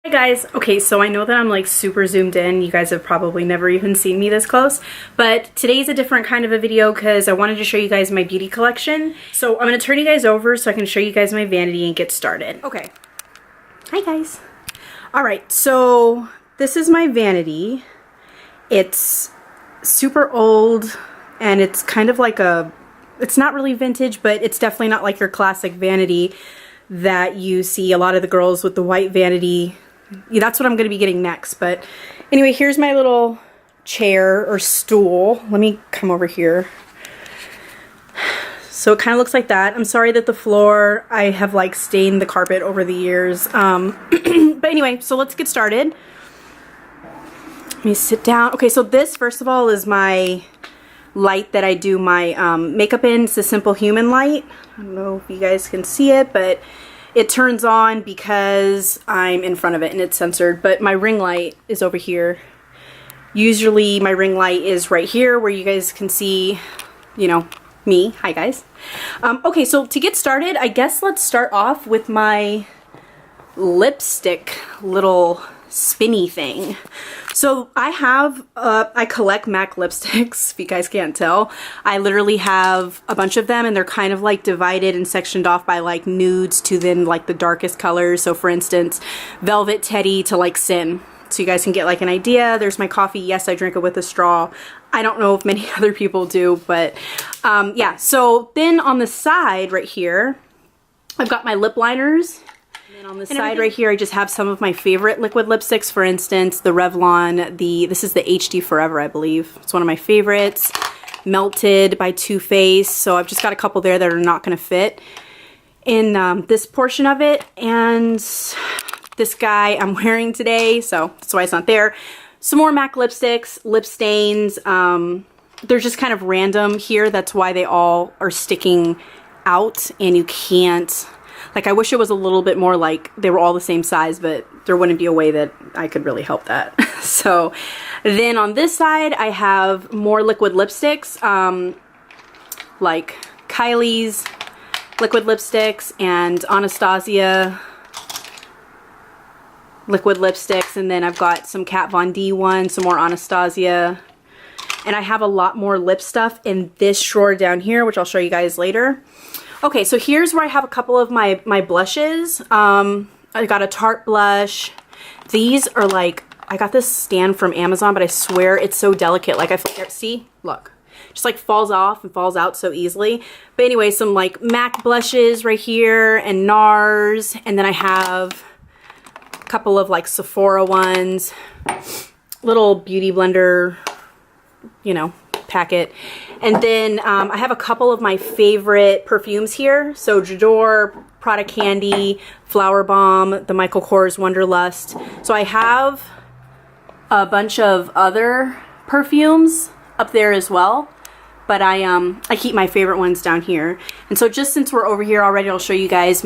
Hey guys, okay, so I know that I'm like super zoomed in. You guys have probably never even seen me this close, but today's a different kind of a video because I wanted to show you guys my beauty collection. So I'm going to turn you guys over so I can show you guys my vanity and get started. Okay. Hi guys. Alright, so this is my vanity. It's super old and it's kind of like it's not really vintage, but it's definitely not like your classic vanity that you see a lot of the girls with the white vanity. Yeah, that's what I'm going to be getting next. But anyway, here's my little chair or stool. Let me come over here. So it kind of looks like that. I'm sorry that the floor, I have like stained the carpet over the years. But anyway, so let's get started. Let me sit down. Okay, so this, first of all, is my light that I do my makeup in. It's a Simple Human light. I don't know if you guys can see it, but it turns on because I'm in front of it and it's censored, but my ring light is over here. Usually my ring light is right here where you guys can see, you know, me. Hi guys. Okay, so to get started, I guess let's start off with my lipstick little spinny thing. So I have, I collect MAC lipsticks, if you guys can't tell. I literally have a bunch of them and they're kind of like divided and sectioned off by like nudes to then like the darkest colors. So for instance, Velvet Teddy to like Sin. So you guys can get like an idea. There's my coffee. Yes, I drink it with a straw. I don't know if many other people do, but yeah. So then on the side right here, I've got my lip liners. And on the side right here, I just have some of my favorite liquid lipsticks. For instance, the Revlon, this is the HD Forever, I believe. It's one of my favorites. Melted by Too Faced. So I've just got a couple there that are not going to fit in this portion of it. And this guy I'm wearing today, so that's why it's not there. Some more MAC lipsticks, lip stains. They're just kind of random here. That's why they all are sticking out and you can't... Like, I wish it was a little bit more like they were all the same size, but there wouldn't be a way that I could really help that. So then on this side, I have more liquid lipsticks, like Kylie's liquid lipsticks and Anastasia liquid lipsticks. And then I've got some Kat Von D ones, some more Anastasia. And I have a lot more lip stuff in this drawer down here, which I'll show you guys later. Okay, so here's where I have a couple of my blushes. I got a Tarte blush. These are like, I got this stand from Amazon, but I swear it's so delicate. Like, see, look, just like falls off and falls out so easily. But anyway, some like MAC blushes right here and NARS. And then I have a couple of like Sephora ones, little beauty blender, you know, packet. And then I have a couple of my favorite perfumes here. So J'adore, Prada Candy, Flower Bomb, the Michael Kors Wonderlust. So I have a bunch of other perfumes up there as well. But I keep my favorite ones down here. And so just since we're over here already, I'll show you guys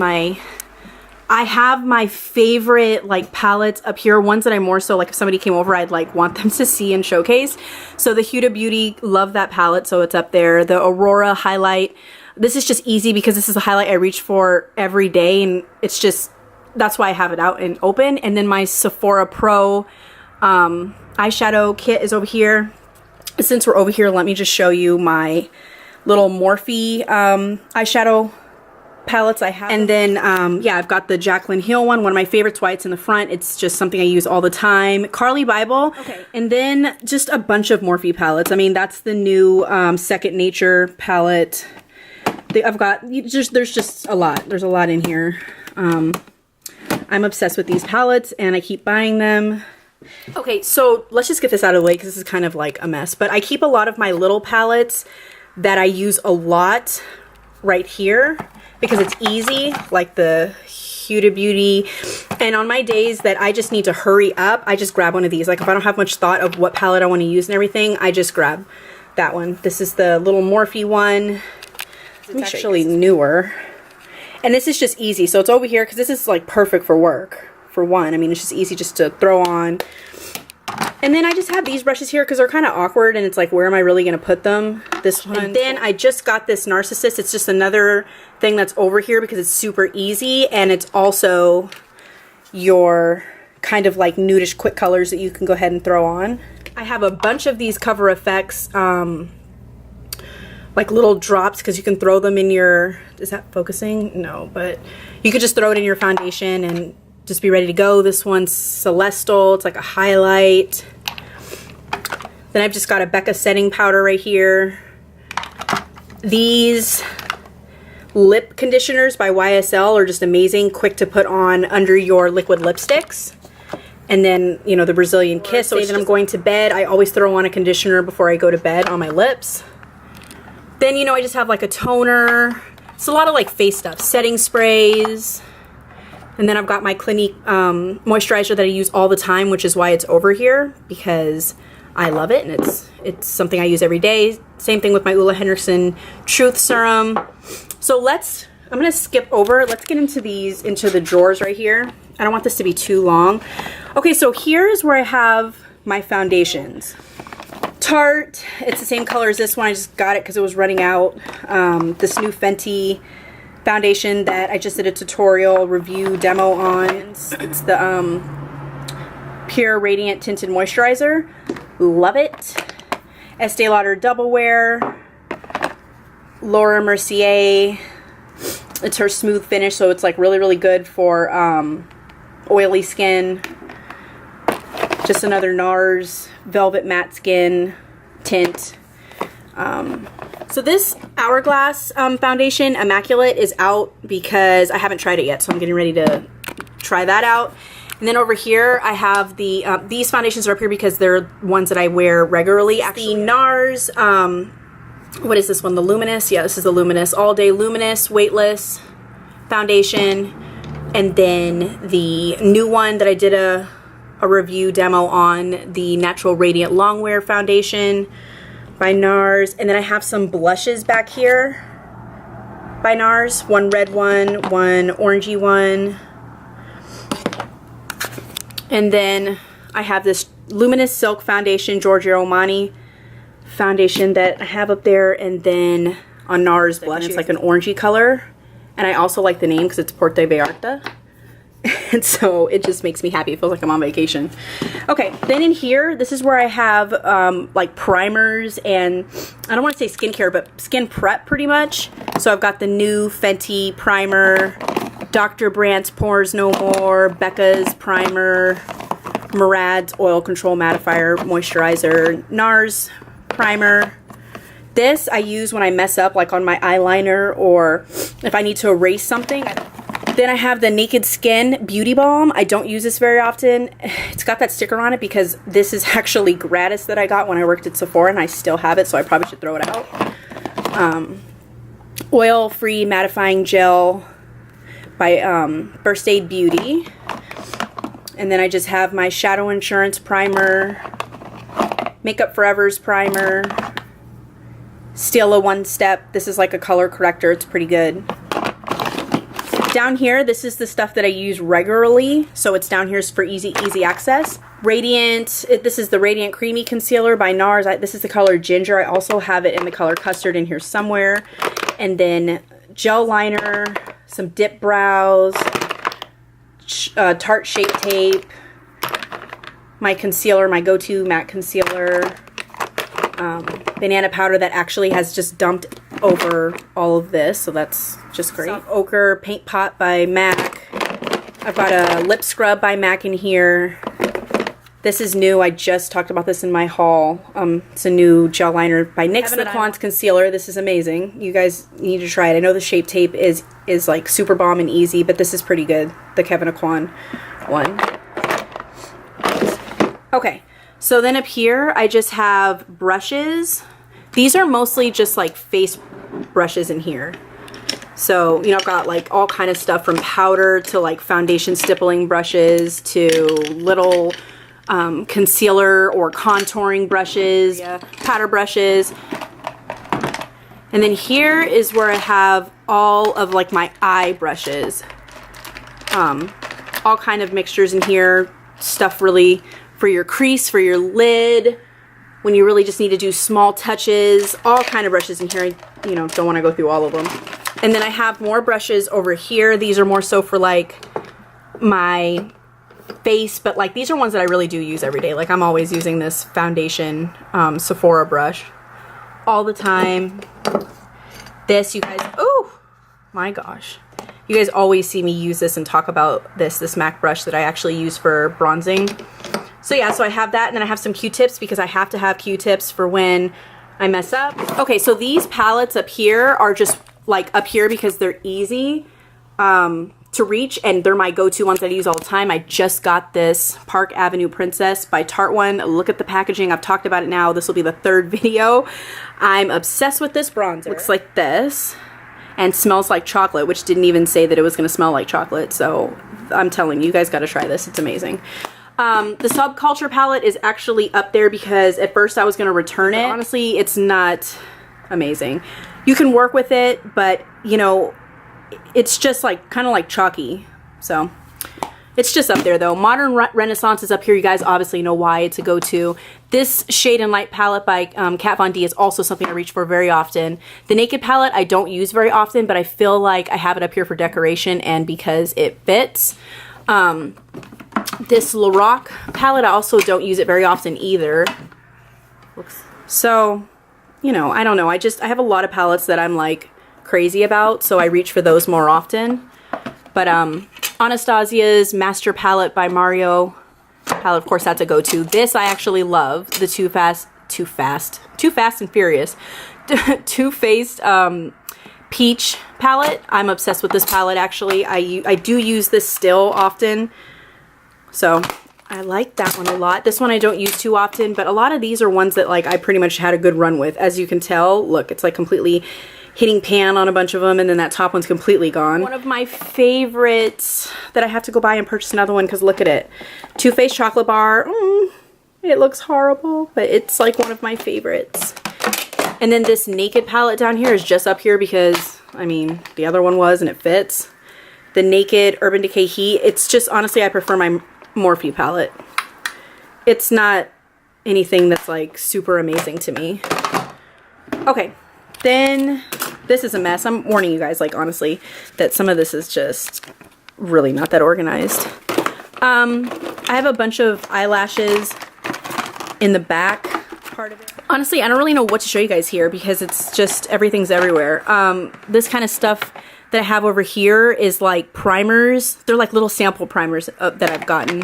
I have my favorite like palettes up here, ones that I more so like if somebody came over, I'd like want them to see and showcase. So the Huda Beauty, love that palette, so it's up there. The Aurora highlight, this is just easy because this is a highlight I reach for every day and it's just, that's why I have it out and open. And then my Sephora Pro eyeshadow kit is over here. Since we're over here, let me just show you my little Morphe eyeshadow palettes I have. And then yeah, I've got the Jaclyn Hill one of my favorites, why it's in the front. It's just something I use all the time. Carly Bible. Okay. And then just a bunch of Morphe palettes. I mean, that's the new Second Nature palette. I've got there's just a lot. There's a lot in here. I'm obsessed with these palettes and I keep buying them. Okay, so let's just get this out of the way because this is kind of like a mess. But I keep a lot of my little palettes that I use a lot right here, because it's easy, like the Huda Beauty. And on my days that I just need to hurry up, I just grab one of these. Like if I don't have much thought of what palette I want to use and everything, I just grab that one. This is the little Morphe one. It's actually newer. And this is just easy. So it's over here because this is like perfect for work, for one. I mean, it's just easy just to throw on. And then I just have these brushes here because they're kind of awkward and it's like, where am I really going to put them? This one. And then I just got this Narcissist. It's just another thing that's over here because it's super easy and it's also your kind of like nudish quick colors that you can go ahead and throw on. I have a bunch of these Cover FX like little drops, because you can throw them in your, is that focusing? No, but you could just throw it in your foundation and just be ready to go. This one's Celestial, it's like a highlight. Then I've just got a Becca setting powder right here. These lip conditioners by YSL are just amazing, quick to put on under your liquid lipsticks. And then, you know, the Brazilian Kiss. So then I'm going to bed, I always throw on a conditioner before I go to bed on my lips. Then, you know, I just have like a toner. It's a lot of like face stuff, setting sprays. And then I've got my Clinique moisturizer that I use all the time, which is why it's over here, because I love it and it's something I use every day. Same thing with my Ula Henderson Truth Serum. So I'm gonna skip over. Let's get into these, into the drawers right here. I don't want this to be too long. Okay, so here's where I have my foundations. Tarte, it's the same color as this one. I just got it because it was running out. This new Fenty foundation that I just did a tutorial review demo on. It's the Pure Radiant Tinted Moisturizer. Love it. Estee Lauder Double Wear. Laura Mercier. It's her smooth finish, so it's like really, really good for oily skin. Just another NARS Velvet Matte Skin tint. So this Hourglass foundation, Immaculate, is out because I haven't tried it yet, so I'm getting ready to try that out. And then over here, I have the these foundations are up here because they're ones that I wear regularly. Actually, the NARS, what is this one? The Luminous? Yeah, this is the Luminous All Day Luminous Weightless Foundation. And then the new one that I did a review demo on, the Natural Radiant Longwear Foundation by NARS. And then I have some blushes back here by NARS. One red one orangey one. And then I have this Luminous Silk Foundation, Giorgio Armani foundation that I have up there. And then on NARS blush, it's like an orangey color. And I also like the name because it's Porte Vallarta. And so it just makes me happy. It feels like I'm on vacation. Okay, then in here, this is where I have like primers and, I don't want to say skincare, but skin prep pretty much. So I've got the new Fenty primer, Dr. Brandt's Pores No More, Becca's primer, Murad's Oil Control Mattifier Moisturizer, NARS primer. This I use when I mess up, like on my eyeliner, or if I need to erase something. Then I have the Naked Skin Beauty Balm. I don't use this very often. It's got that sticker on it because this is actually gratis that I got when I worked at Sephora, and I still have it, so I probably should throw it out. Oil-free mattifying gel by First Aid Beauty. And then I just have my Shadow Insurance primer, Makeup Forever's primer, Stila One Step. This is like a color corrector. It's pretty good. Down here, this is the stuff that I use regularly, so it's down here for easy access. Radiant, this is the Radiant Creamy Concealer by NARS. This is the color Ginger. I also have it in the color Custard in here somewhere. And then gel liner, some dip brows, Tarte Shape Tape, my concealer, my go-to matte concealer, banana powder that actually has just dumped over all of this, so that's just great. Soft Ochre Paint Pot by MAC. I've got a lip scrub by MAC in here. This is new. I just talked about this in my haul. It's a new gel liner by NYX Laquance Concealer. This is amazing. You guys need to try it. I know the Shape Tape is like super bomb and easy, but this is pretty good. The Kevyn Aucoin one. Okay, so then up here I just have brushes. These are mostly just like face brushes in here. So, you know, I've got like all kind of stuff from powder to like foundation stippling brushes to little concealer or contouring brushes, powder brushes. And then here is where I have all of like my eye brushes. All kind of mixtures in here. Stuff really for your crease, for your lid, when you really just need to do small touches. All kind of brushes in here. I, you know, don't want to go through all of them. And then I have more brushes over here. These are more so for like my face, but like these are ones that I really do use every day. Like I'm always using this foundation Sephora brush all the time. This, you guys, oh my gosh. You guys always see me use this and talk about this MAC brush that I actually use for bronzing. So yeah, so I have that, and then I have some Q-tips because I have to have Q-tips for when I mess up. Okay, so these palettes up here are just like up here because they're easy to reach, and they're my go-to ones that I use all the time. I just got this Park Avenue Princess by Tarte one. Look at the packaging. I've talked about it now. This will be the 3rd video. I'm obsessed with this bronzer. Looks like this and smells like chocolate, which didn't even say that it was going to smell like chocolate. So I'm telling you, you guys got to try this. It's amazing. The Subculture palette is actually up there because at first I was going to return it. Honestly, it's not amazing. You can work with it, but you know, it's just like kind of like chalky. So it's just up there though. Modern Renaissance is up here. You guys obviously know why it's a go-to. This Shade and Light palette by Kat Von D is also something I reach for very often. The Naked palette I don't use very often, but I feel like I have it up here for decoration and because it fits. This Lorac palette, I also don't use it very often either. So, you know, I don't know. I have a lot of palettes that I'm like crazy about, so I reach for those more often. But Anastasia's Master palette by Mario palette, of course, that's a go-to. This I actually love, the Too Fast and Furious Too Faced Peach palette. I'm obsessed with this palette actually. I do use this still often. So I like that one a lot. This one I don't use too often, but a lot of these are ones that like I pretty much had a good run with. As you can tell, look, it's like completely hitting pan on a bunch of them, and then that top one's completely gone. One of my favorites that I have to go buy and purchase another one because look at it. Too Faced Chocolate Bar. It looks horrible, but it's like one of my favorites. And then this Naked palette down here is just up here because, I mean, the other one was and it fits. The Naked Urban Decay Heat. It's just, honestly, I prefer my Morphe palette. It's not anything that's like super amazing to me. Okay, then this is a mess. I'm warning you guys, like honestly, that some of this is just really not that organized. I have a bunch of eyelashes in the back part of it. Honestly, I don't really know what to show you guys here because it's just everything's everywhere. This kind of stuff that I have over here is like primers. They're like little sample primers that I've gotten.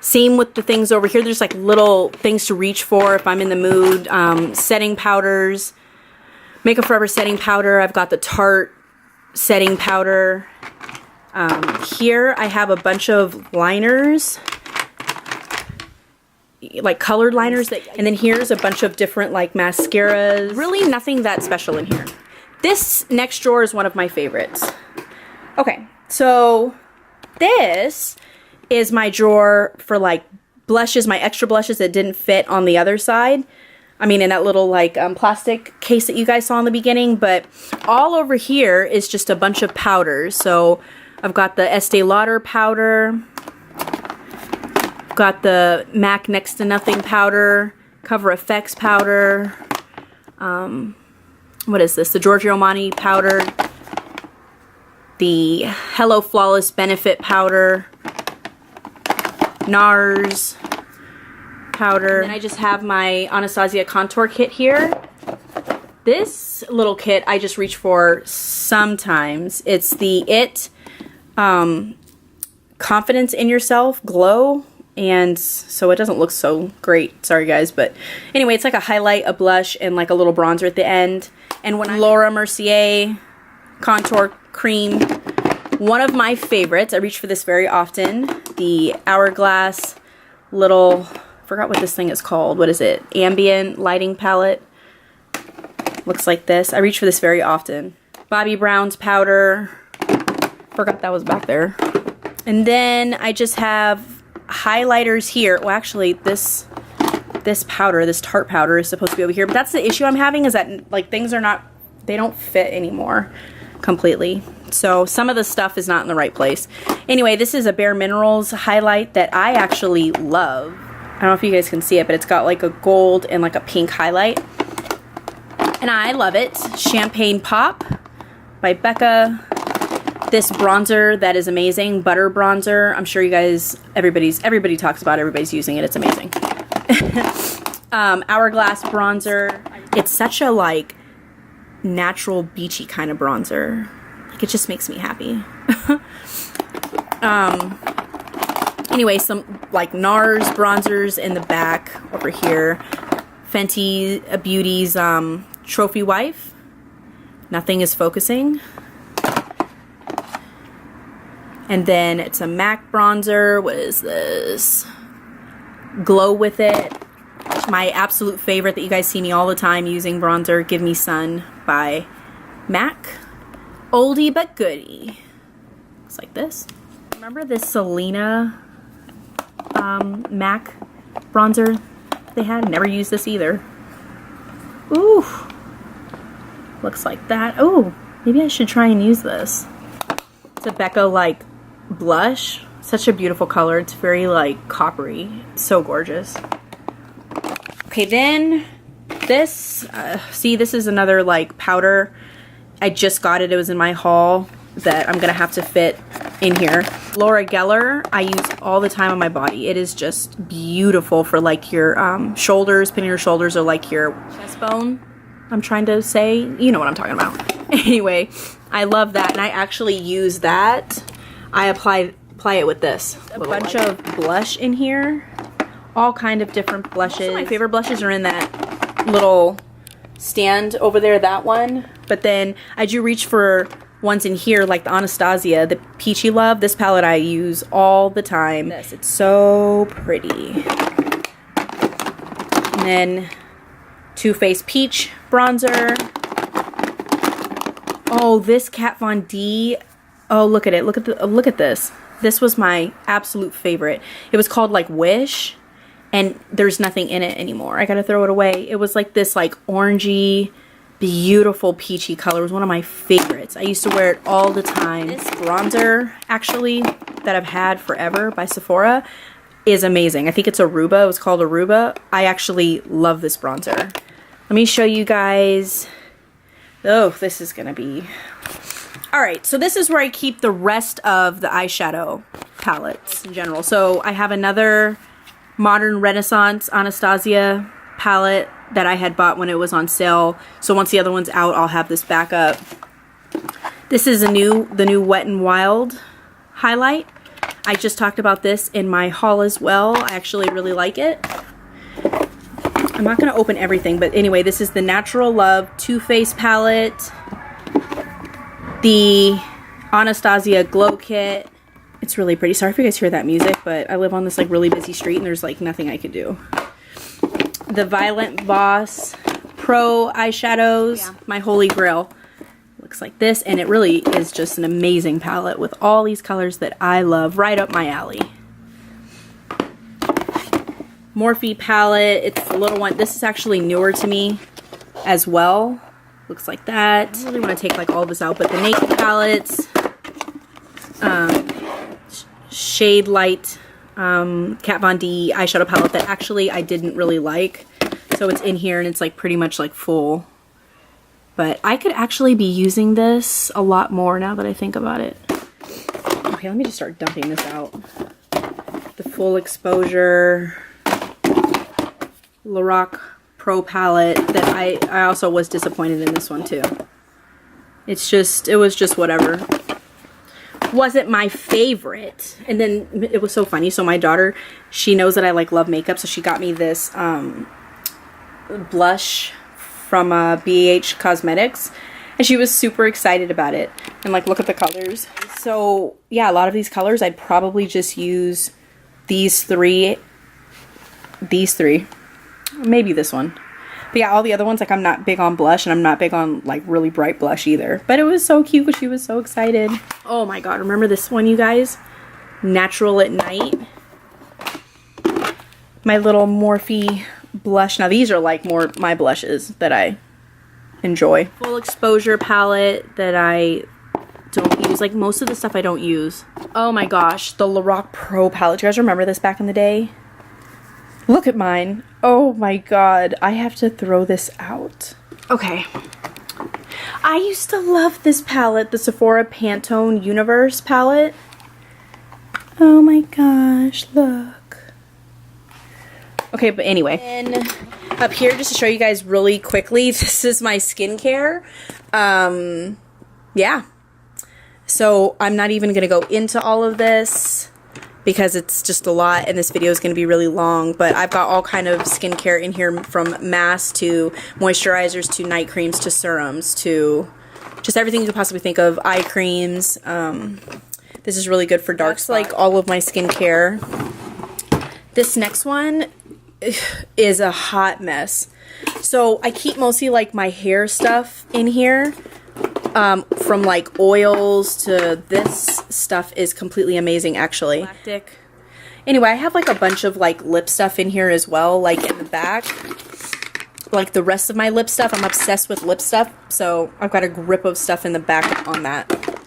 Same with the things over here. There's like little things to reach for if I'm in the mood. Setting powders. Makeup Forever setting powder. I've got the Tarte setting powder. Here I have a bunch of liners. Like colored liners. And then here's a bunch of different like mascaras. Really nothing that special in here. This next drawer is one of my favorites. Okay, so this is my drawer for like blushes, my extra blushes that didn't fit on the other side. I mean, in that little like plastic case that you guys saw in the beginning, but all over here is just a bunch of powders. So I've got the Estee Lauder powder, got the MAC Next to Nothing powder, Cover FX powder, what is this? The Giorgio Armani powder, the Hello Flawless Benefit powder, NARS powder. And then I just have my Anastasia contour kit here. This little kit I just reach for sometimes. It's the IT Confidence in Yourself Glow. And so it doesn't look so great. Sorry guys, but anyway, it's like a highlight, a blush, and like a little bronzer at the end. And when Laura Mercier contour cream, one of my favorites. I reach for this very often. The Hourglass little, forgot what this thing is called. What is it? Ambient lighting palette. Looks like this. I reach for this very often. Bobbi Brown's powder. Forgot that was back there. And then I just have highlighters here. Well, actually, this powder, this Tarte powder is supposed to be over here. But that's the issue I'm having, is that like things are not, they don't fit anymore completely. So some of the stuff is not in the right place. Anyway, this is a Bare Minerals highlight that I actually love. I don't know if you guys can see it, but it's got like a gold and like a pink highlight. And I love it. Champagne Pop by Becca. this bronzer that is amazing, butter bronzer. I'm sure you guys, everybody talks about it, everybody's using it. It's amazing. Hourglass bronzer. It's such a like natural beachy kind of bronzer. Like it just makes me happy. Anyway, some like NARS bronzers in the back over here. Fenty Beauty's Trophy Wife. Nothing is focusing. And then it's a MAC bronzer. What is this? Glow With It. My absolute favorite that you guys see me all the time using bronzer. Give Me Sun by MAC. Oldie but goodie. Looks like this. Remember this Selena MAC bronzer they had? Never used this either. Ooh. Looks like that. Oh, maybe I should try and use this. It's a Becca like blush. Such a beautiful color. It's very like coppery. So gorgeous. Okay, then this, see, this is another like powder. I just got it. It was in my haul that I'm gonna have to fit in here. Laura Geller, I use all the time on my body. It is just beautiful for like your shoulders, pinning your shoulders, or like your chest bone. I'm trying to say, you know what I'm talking about. Anyway, I love that, and I actually use that. I apply it with this. A bunch of blush in here. All kind of different blushes. My favorite blushes are in that little stand over there, that one. But then I do reach for ones in here, like the Anastasia, the Peachy Love. This palette I use all the time. It's so pretty. And then Too Faced Peach bronzer. Oh, this Kat Von D. Oh, look at it. Look at this. This was my absolute favorite. It was called like Wish, and there's nothing in it anymore. I gotta throw it away. It was like this like orangey, beautiful peachy color. It was one of my favorites. I used to wear it all the time. This bronzer, actually, that I've had forever by Sephora is amazing. I think it's Aruba. It was called Aruba. I actually love this bronzer. Let me show you guys. Oh, this is gonna be... Alright, so this is where I keep the rest of the eyeshadow palettes in general. So I have another Modern Renaissance Anastasia palette that I had bought when it was on sale. So once the other one's out, I'll have this back up. This is the new Wet n Wild highlight. I just talked about this in my haul as well. I actually really like it. I'm not going to open everything, but anyway, this is the Natural Love Too Faced palette. The Anastasia Glow Kit. It's really pretty. Sorry if you guys hear that music, but I live on this like really busy street and there's like nothing I could do. The Violent Voss Pro eyeshadows. Yeah. My holy grail. Looks like this, and it really is just an amazing palette with all these colors that I love. Right up my alley. Morphe palette. It's the little one. This is actually newer to me as well. Looks like that. I really want to take like all this out, but the Naked palettes, Shade Light, Kat Von D eyeshadow palette that actually I didn't really like. So it's in here and it's like pretty much like full. But I could actually be using this a lot more now that I think about it. Okay, let me just start dumping this out. The Full Exposure Lorac Pro palette that I also was disappointed in this one too. It was just whatever. Wasn't my favorite. And then it was so funny. So my daughter, she knows that I like love makeup, so she got me this blush from BH Cosmetics, and she was super excited about it. And like, look at the colors. So yeah, a lot of these colors I'd probably just use these three, maybe this one. But yeah, all the other ones, like I'm not big on blush, and I'm not big on like really bright blush either. But it was so cute because she was so excited. Oh my god, remember this one, you guys? Natural at Night. My little Morphe blush. Now these are like more my blushes that I enjoy. Full Exposure palette that I don't use. Like most of the stuff I don't use. Oh my gosh, the Lorac Pro palette. Do you guys remember this back in the day? Look at mine. Oh my god, I have to throw this out. Okay. I used to love this palette, the Sephora Pantone Universe palette. Oh my gosh, look. Okay, but anyway. And up here, just to show you guys really quickly, this is my skincare. Yeah. So I'm not even going to go into all of this because it's just a lot and this video is going to be really long, but I've got all kind of skincare in here, from masks to moisturizers to night creams to serums to just everything you could possibly think of, eye creams. This is really good for dark spots. Like all of my skincare. This next one is a hot mess. So I keep mostly like my hair stuff in here. From like oils to this stuff is completely amazing actually. Anyway, I have like a bunch of like lip stuff in here as well, like in the back. Like the rest of my lip stuff, I'm obsessed with lip stuff, so I've got a grip of stuff in the back on that.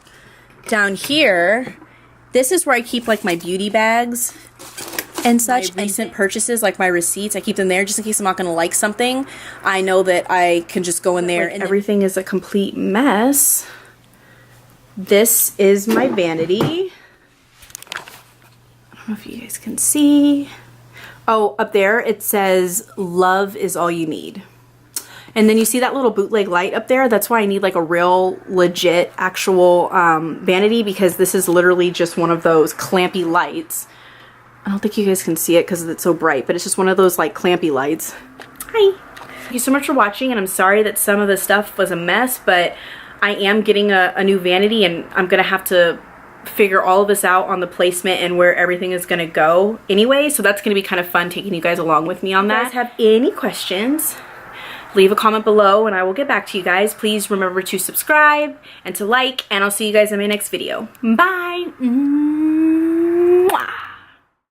Down here, this is where I keep like my beauty bags and such, recent purchases, like my receipts. I keep them there just in case I'm not going to like something. I know that I can just go in there, like, and everything is a complete mess. This is my vanity. I don't know if you guys can see. Oh, up there it says love is all you need. And then you see that little bootleg light up there? That's why I need like a real legit actual vanity, because this is literally just one of those clampy lights. I don't think you guys can see it because it's so bright, but it's just one of those like clampy lights. Hi. Thank you so much for watching, and I'm sorry that some of the stuff was a mess, but I am getting a new vanity, and I'm going to have to figure all of this out on the placement and where everything is going to go anyway, so that's going to be kind of fun taking you guys along with me on that. If you guys have any questions, leave a comment below and I will get back to you guys. Please remember to subscribe and to like, and I'll see you guys in my next video. Bye! Mwah.